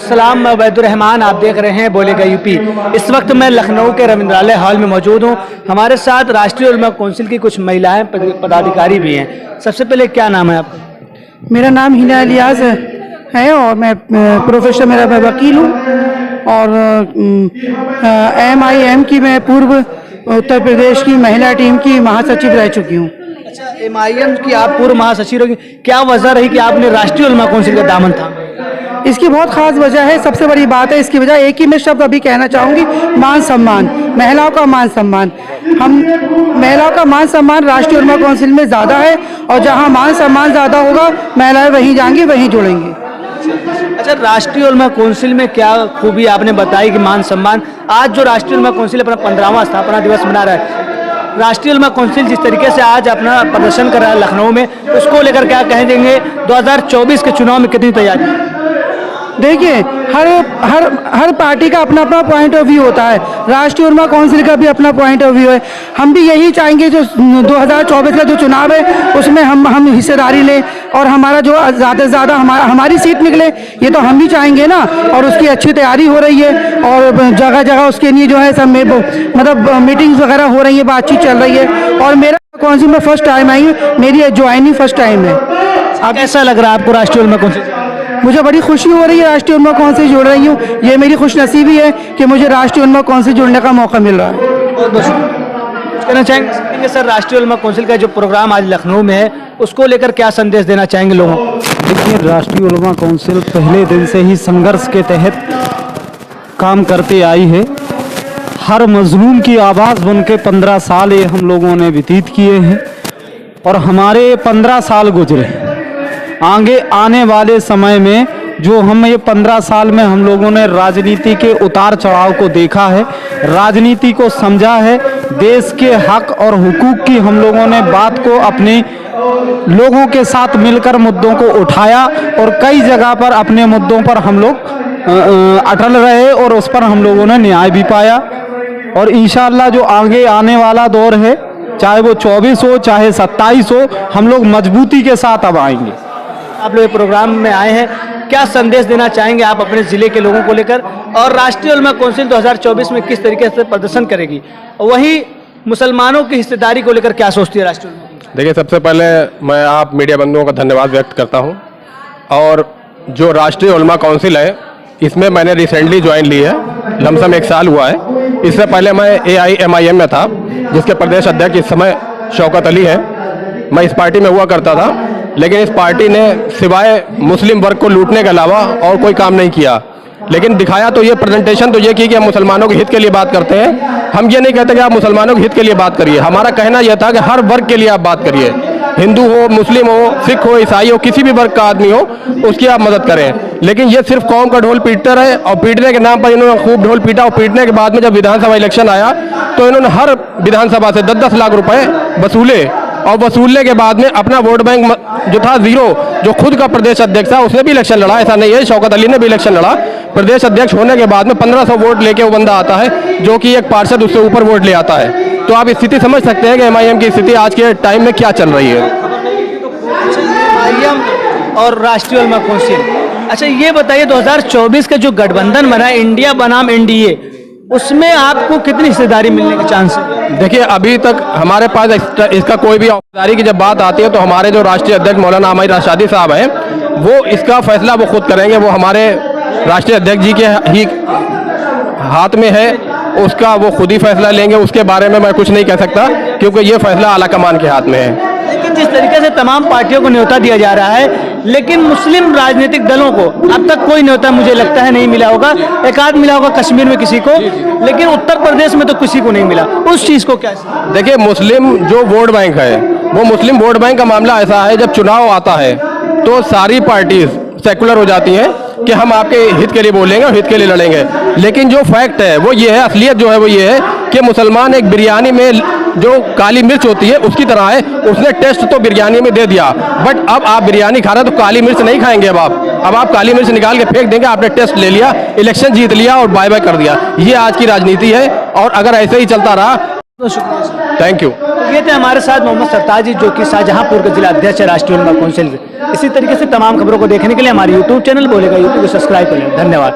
सलाम, मैं वैदुर्रहमान, आप देख रहे हैं बोलेगा यूपी। इस वक्त मैं लखनऊ के रविंद्रालय हॉल में मौजूद हूं। हमारे साथ राष्ट्रीय उलमा काउंसिल की कुछ महिलाएं पदाधिकारी भी हैं। सबसे पहले क्या नाम है आपका? मेरा नाम हिना इलियास है और मैं प्रोफेसर, मैं वकील हूँ और MIM की मैं पूर्व उत्तर प्रदेश की महिला टीम की महासचिव रह चुकी हूँ। अच्छा, MIM की आप पूर्व महासचिव रही, क्या वजह रही कि आपने राष्ट्रीय उलमा काउंसिल का दामन थामा? इसकी बहुत खास वजह है। सबसे बड़ी बात है इसकी वजह, एक ही मैं शब्द अभी कहना चाहूँगी, मान सम्मान, महिलाओं का मान सम्मान। हम महिलाओं का मान सम्मान राष्ट्रीय उलमा काउंसिल में ज़्यादा है और जहाँ मान सम्मान ज़्यादा होगा महिलाएं वहीं जाएंगी, वहीं जुड़ेंगी। अच्छा, राष्ट्रीय उलमा काउंसिल में क्या खूबी आपने बताई कि मान सम्मान। आज जो राष्ट्रीय उलमा काउंसिल अपना 15वां स्थापना दिवस मना रहा है, राष्ट्रीय उलमा काउंसिल जिस तरीके से आज अपना प्रदर्शन कर रहा है लखनऊ में, उसको लेकर क्या कह देंगे? 2024 के चुनाव में कितनी तैयारी? देखिए, हर पार्टी का अपना अपना पॉइंट ऑफ व्यू होता है। राष्ट्रीय उलमा काउंसिल का भी अपना पॉइंट ऑफ व्यू है। हम भी यही चाहेंगे जो 2024 का जो चुनाव है उसमें हम हिस्सेदारी लें और हमारा जो ज़्यादा से ज़्यादा हमारी सीट निकले, ये तो हम भी चाहेंगे ना। और उसकी अच्छी तैयारी हो रही है और जगह जगह उसके लिए जो है सब में मतलब मीटिंग्स वगैरह हो रही है, बातचीत चल रही है। और मेरा काउंसिल में फर्स्ट टाइम आई, मेरी ज्वाइनिंग फर्स्ट टाइम है। अब कैसा लग रहा है आपको राष्ट्रीय उलमा काउंसिल? मुझे बड़ी खुशी हो रही है, राष्ट्रीय उलमा काउंसिल जुड़ रही हूँ। ये मेरी खुशनसीबी है कि मुझे राष्ट्रीय उलमा काउंसिल जुड़ने का मौका मिल रहा है। बहुत बहुत कहना चाहेंगे सर, राष्ट्रीय उलमा काउंसिल का जो प्रोग्राम आज लखनऊ में है उसको लेकर क्या संदेश देना चाहेंगे लोगों को? देखिए, राष्ट्रीय उलमा काउंसिल पहले दिन से ही संघर्ष के तहत काम करते आई है। हर मजलूम की आवाज़ बन के 15 साल ये हम लोगों ने व्यतीत किए हैं और हमारे 15 साल गुजरे। आगे आने वाले समय में जो हम ये 15 साल में हम लोगों ने राजनीति के उतार चढ़ाव को देखा है, राजनीति को समझा है, देश के हक और हुकूक की हम लोगों ने बात को अपने लोगों के साथ मिलकर मुद्दों को उठाया और कई जगह पर अपने मुद्दों पर हम लोग अटल रहे और उस पर हम लोगों ने न्याय भी पाया। और इंशाअल्लाह जो आगे आने वाला दौर है, चाहे वो 24 हो चाहे 27 हो, हम लोग मजबूती के साथ अब आएंगे। आप लोग प्रोग्राम में आए हैं, क्या संदेश देना चाहेंगे आप अपने ज़िले के लोगों को लेकर? और राष्ट्रीय उलमा काउंसिल 2024 में किस तरीके से प्रदर्शन करेगी? वहीं मुसलमानों की हिस्सेदारी को लेकर क्या सोचती है राष्ट्रीय उलमा काउंसिल? देखिए, सबसे पहले मैं आप मीडिया बंधुओं का धन्यवाद व्यक्त करता हूं। और जो राष्ट्रीय उलमा काउंसिल है, इसमें मैंने रिसेंटली ज्वाइन ली है, लमसम 1 साल हुआ है। इससे पहले मैं AIMIM में था, जिसके प्रदेश अध्यक्ष इस समय शौकत अली है। मैं इस पार्टी में हुआ करता था, लेकिन इस पार्टी ने सिवाय मुस्लिम वर्ग को लूटने के अलावा और कोई काम नहीं किया। लेकिन दिखाया तो ये प्रेजेंटेशन तो ये की कि हम मुसलमानों के हित के लिए बात करते हैं। हम ये नहीं कहते कि आप मुसलमानों के हित के लिए बात करिए। हमारा कहना यह था कि हर वर्ग के लिए आप बात करिए, हिंदू हो, मुस्लिम हो, सिख हो, ईसाई हो, किसी भी वर्ग का आदमी हो, उसकी आप मदद करें। लेकिन ये सिर्फ कौम का ढोल पीटते रहे और पीटने के नाम पर इन्होंने खूब ढोल पीटा। और पीटने के बाद में जब विधानसभा इलेक्शन आया तो इन्होंने हर विधानसभा से 10-10 लाख रुपए वसूले और वसूलने के बाद में अपना वोट बैंक जो था जीरो, जो खुद का प्रदेश अध्यक्ष था उसने भी इलेक्शन लड़ा, ऐसा नहीं है, शौकत अली ने भी इलेक्शन लड़ा। प्रदेश अध्यक्ष होने के बाद में 1500 वोट लेके वो बंदा आता है जो कि एक पार्षद उससे ऊपर वोट ले आता है। तो आप स्थिति समझ सकते हैं कि MIM की स्थिति आज के टाइम में क्या चल रही है। MIM और राष्ट्रीय उलमा काउंसिल, अच्छा ये बताइए 2024 का जो गठबंधन बना है, इंडिया बनाम NDA, उसमें आपको कितनी हिस्सेदारी मिलने के चांस है? देखिए, अभी तक हमारे पास इसका कोई भी औपचारिकता की जब बात आती है तो हमारे जो राष्ट्रीय अध्यक्ष मौलाना अमीर राशिदी साहब हैं, वो इसका फैसला वो खुद करेंगे। वो हमारे राष्ट्रीय अध्यक्ष जी के ही हाथ में है, उसका वो खुद ही फैसला लेंगे। उसके बारे में मैं कुछ नहीं कह सकता क्योंकि ये फैसला आला कमान के हाथ में है। लेकिन जिस तरीके से तमाम पार्टियों को न्योता दिया जा रहा है, लेकिन मुस्लिम राजनीतिक दलों को अब तक कोई न्योता मुझे लगता है नहीं मिला होगा। एक आध मिला होगा कश्मीर में किसी को, लेकिन उत्तर प्रदेश में तो किसी को नहीं मिला। उस चीज़ को क्या? देखिए, मुस्लिम जो वोट बैंक है, वो मुस्लिम वोट बैंक का मामला ऐसा है, जब चुनाव आता है तो सारी पार्टीज सेकुलर हो जाती हैं कि हम आपके हित के लिए बोलेंगे और हित के लिए लड़ेंगे। लेकिन जो फैक्ट है वो ये है, असलियत जो है वो ये है कि मुसलमान एक बिरयानी में जो काली मिर्च होती है उसकी तरह है। उसने टेस्ट तो बिरयानी में दे दिया, बट अब आप बिरयानी खा रहे हैं तो काली मिर्च नहीं खाएंगे। अब आप काली मिर्च निकाल के फेंक देंगे। आपने टेस्ट ले लिया, इलेक्शन जीत लिया और बाय बाय कर दिया। ये आज की राजनीति है और अगर ऐसे ही चलता रहा तो शुक्रिया। Thank you. ये थे हमारे साथ मोहम्मद सरताज जी, जो कि शाहजहांपुर के जिला अध्यक्ष है राष्ट्रीय उलमा काउंसिल के। इसी तरीके से तमाम खबरों को देखने के लिए हमारे YouTube चैनल बोलेगा यूपी को सब्सक्राइब करें। धन्यवाद।